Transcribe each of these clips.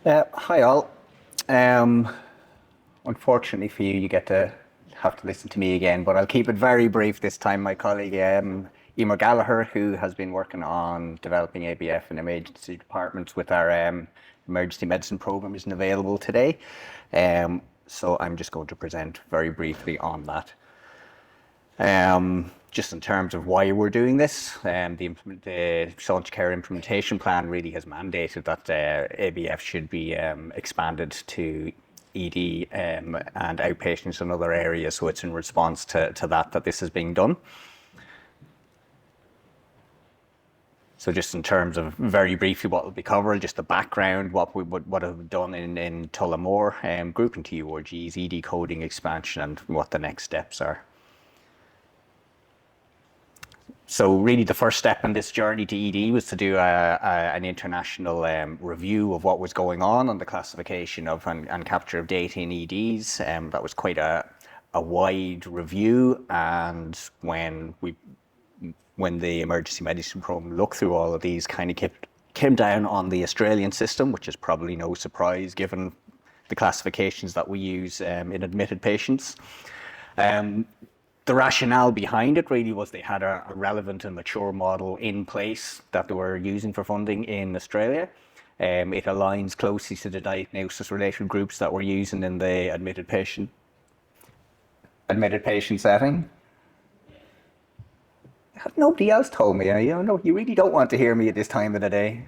Hi all. Um, Unfortunately for you, you get to have to listen to me again, but I'll keep it very brief this time. My colleague Emer Gallagher, who has been working on developing ABF in emergency departments with our emergency medicine program, isn't available today. So I'm just going to present very briefly on that. Just in terms of why we're doing this, the Social Care Implementation Plan really has mandated that ABF should be expanded to ED and outpatients and other areas. So it's in response to that this is being done. So just in terms of very briefly what will be covered, just the background, what have done in Tullamore, grouping to URGs, ED coding expansion, and what the next steps are. So really the first step in this journey to ED was to do an international review of what was going on the classification of and capture of data in EDs. That was quite a wide review, and when the emergency medicine program looked through all of these, kind of came down on the Australian system, which is probably no surprise given the classifications that we use in admitted patients. The rationale behind it really was they had a relevant and mature model in place that they were using for funding in Australia. It aligns closely to the diagnosis-related groups that we're using in the admitted patient setting. Nobody else told me. You really don't want to hear me at this time of the day.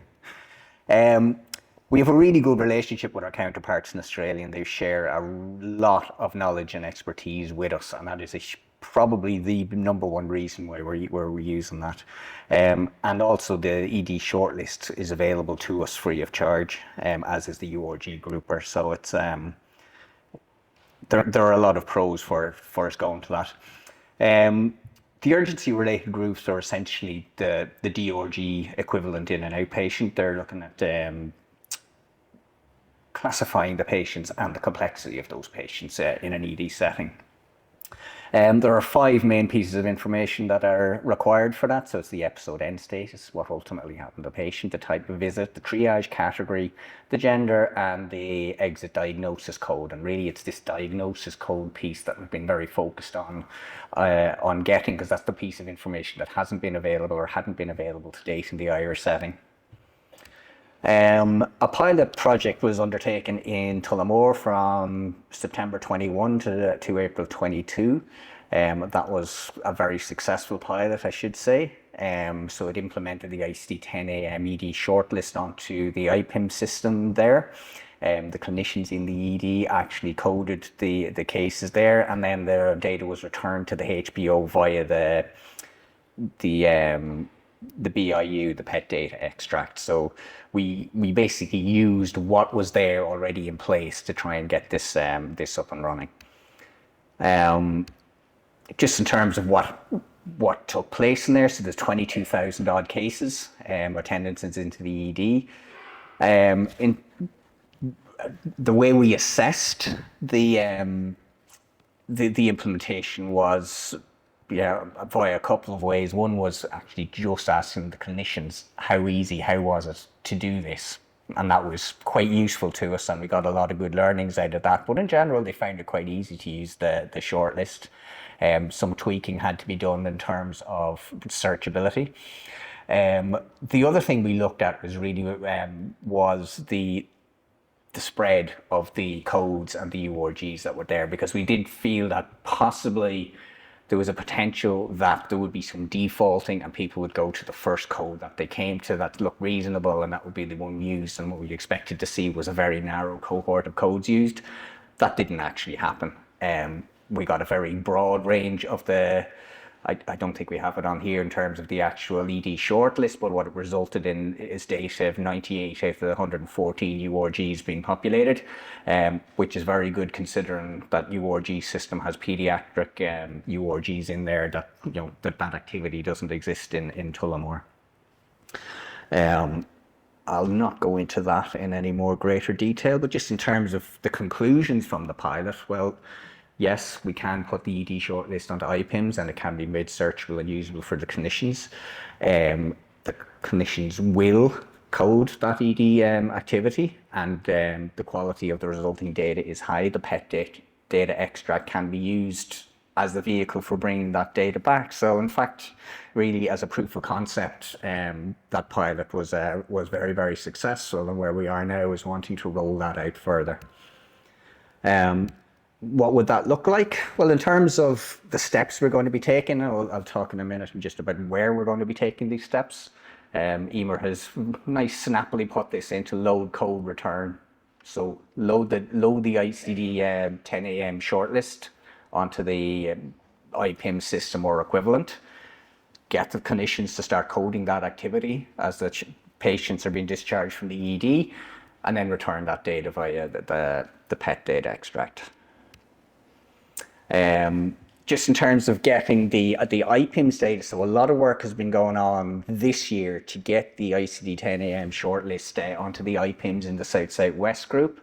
We have a really good relationship with our counterparts in Australia, and they share a lot of knowledge and expertise with us, and that is probably the number one reason why we're using that. And also the ED shortlist is available to us free of charge, as is the URG grouper. So it's there are a lot of pros for us going to that. The urgency related groups are essentially the DRG equivalent in an outpatient. They're looking at classifying the patients and the complexity of those patients in an ED setting. There are 5 main pieces of information that are required for that. So it's the episode end status, what ultimately happened to the patient, the type of visit, the triage category, the gender, and the exit diagnosis code. And really it's this diagnosis code piece that we've been very focused on getting, because that's the piece of information that hasn't been available or hadn't been available to date in the Irish setting. A pilot project was undertaken in Tullamore from September 21 to April 22. That was a very successful pilot, I should say. So it implemented the ICD-10 ED shortlist onto the IPIM system there. The clinicians in the ED actually coded the cases there, and then their data was returned to the HPO via the BIU, the pet data extract. So we basically used what was there already in place to try and get this up and running. Just in terms of what took place in there, so there's 22,000 odd cases, attendances into the ED. In the way we assessed the implementation was via a couple of ways. One was actually just asking the clinicians how was it to do this, and that was quite useful to us, and we got a lot of good learnings out of that. But in general, they found it quite easy to use the shortlist. Some tweaking had to be done in terms of searchability. The other thing we looked at was really was the spread of the codes and the URGs that were there, because we did feel that possibly there was a potential that there would be some defaulting and people would go to the first code that they came to that looked reasonable, and that would be the one used. And what we expected to see was a very narrow cohort of codes used. That didn't actually happen. We got a very broad range of I don't think we have it on here in terms of the actual ED shortlist, but what it resulted in is data of 98 out of the 114 URGs being populated, which is very good considering that URG system has pediatric URGs in there that that activity doesn't exist in Tullamore. I'll not go into that in any more greater detail, but just in terms of the conclusions from the pilot, well, yes, we can put the ED shortlist onto IPIMS, and it can be made searchable and usable for the clinicians. The clinicians will code that ED activity, and the quality of the resulting data is high, the data extract can be used as the vehicle for bringing that data back. So in fact, really as a proof of concept, that pilot was very, very successful, and where we are now is wanting to roll that out further. What would that look like? Well, in terms of the steps we're going to be taking, I'll talk in a minute just about where we're going to be taking these steps. Emer has nice snappily put this into load code return. So load the ICD 10AM shortlist onto the IPIM system or equivalent. Get the clinicians to start coding that activity as the patients are being discharged from the ED, and then return that data via the PET data extract. Just in terms of getting the IPIMS data, so a lot of work has been going on this year to get the ICD-10-AM shortlist onto the IPIMS in the South-South-West group.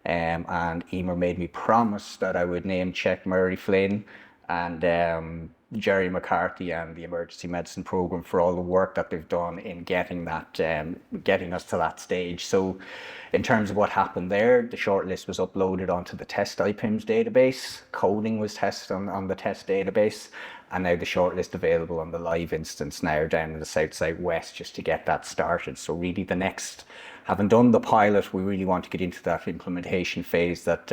And Emer made me promise that I would name check Murray Flynn and Jerry McCarthy and the emergency medicine program for all the work that they've done in getting that, getting us to that stage. So in terms of what happened there, the shortlist was uploaded onto the test IPIMS database, coding was tested on the test database, and now the shortlist available on the live instance now down in the South-South-West just to get that started. So really the next, having done the pilot, we really want to get into that implementation phase that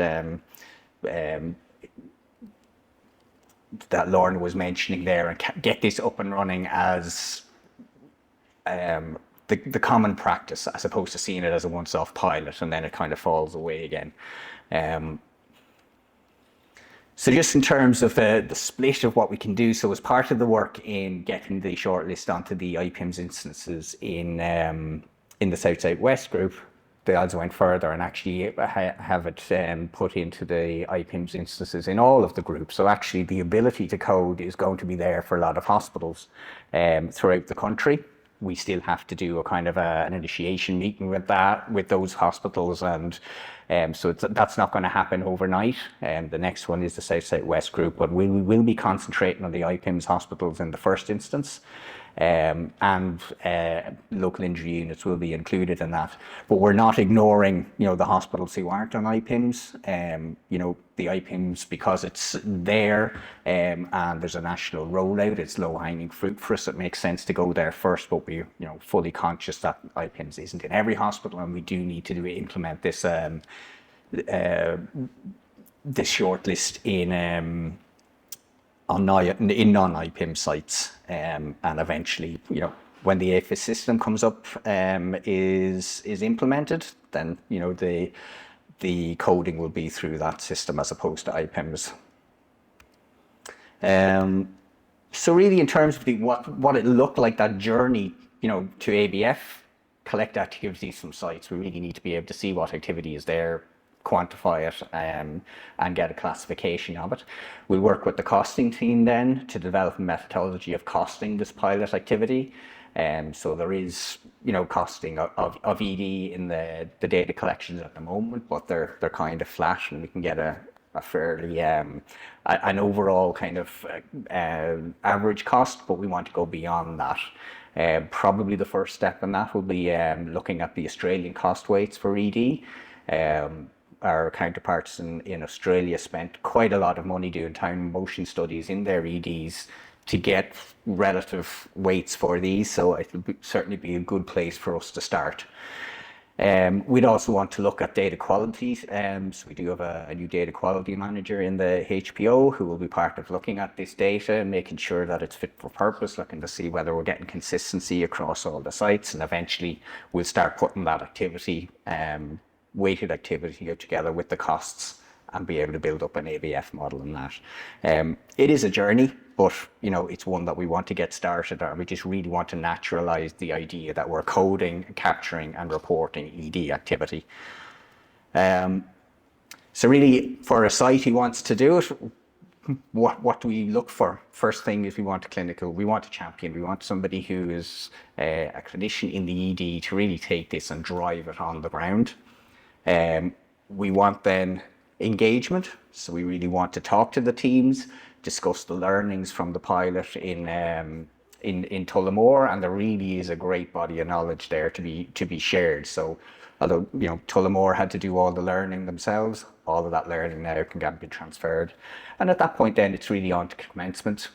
that Lorna was mentioning there, and get this up and running as the common practice, as opposed to seeing it as a once-off pilot and then it kind of falls away again. So just in terms of the split of what we can do, so as part of the work in getting the shortlist onto the IPIMS instances in the South-South-West group, they also went further and actually have it put into the IPIMS instances in all of the groups. So actually the ability to code is going to be there for a lot of hospitals throughout the country. We still have to do a kind of an initiation meeting with those hospitals, and so that's not going to happen overnight. The next one is the South-South-West group, but we will be concentrating on the IPIMS hospitals in the first instance. And local injury units will be included in that, but we're not ignoring, the hospitals who aren't on IPIMS. The IPIMS, because it's there and there's a national rollout, it's low-hanging fruit for us. It makes sense to go there first, but we're fully conscious that IPIMS isn't in every hospital, and we do need to implement this this shortlist in non-IPIM sites, and eventually, when the APHIS system comes up, is implemented, then the coding will be through that system as opposed to IPIMS. So really, in terms of what it looked like, that journey, to ABF, collect activities from sites, we really need to be able to see what activity is there, quantify it, and get a classification of it. We'll work with the costing team then to develop a methodology of costing this pilot activity. So there is, costing of ED in the data collections at the moment, but they're kind of flat, and we can get a fairly an overall kind of average cost, but we want to go beyond that. Probably the first step in that will be looking at the Australian cost weights for ED. Our counterparts in Australia spent quite a lot of money doing time and motion studies in their EDs to get relative weights for these, so it would certainly be a good place for us to start. We'd also want to look at data quality. So we do have a new data quality manager in the HPO who will be part of looking at this data and making sure that it's fit for purpose, looking to see whether we're getting consistency across all the sites, and eventually we'll start putting that activity, weighted activity together with the costs and be able to build up an ABF model in that. It is a journey, but it's one that we want to get started on. We just really want to naturalize the idea that we're coding, capturing and reporting ED activity. So really, for a site who wants to do it, what do we look for? First thing is we want a champion. We want somebody who is a clinician in the ED to really take this and drive it on the ground. We want then engagement, so we really want to talk to the teams, discuss the learnings from the pilot in in Tullamore, and there really is a great body of knowledge there to be shared. So although Tullamore had to do all the learning themselves, all of that learning now can be transferred. And at that point then it's really on to commencement.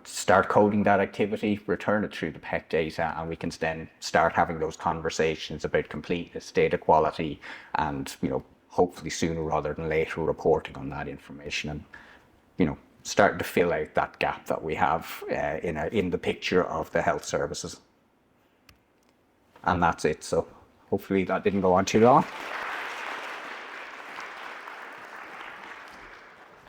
Start coding that activity, return it through the PEC data, and we can then start having those conversations about completeness, data quality, and hopefully sooner rather than later reporting on that information, and starting to fill out that gap that we have in the picture of the health services. And that's it. So hopefully that didn't go on too long.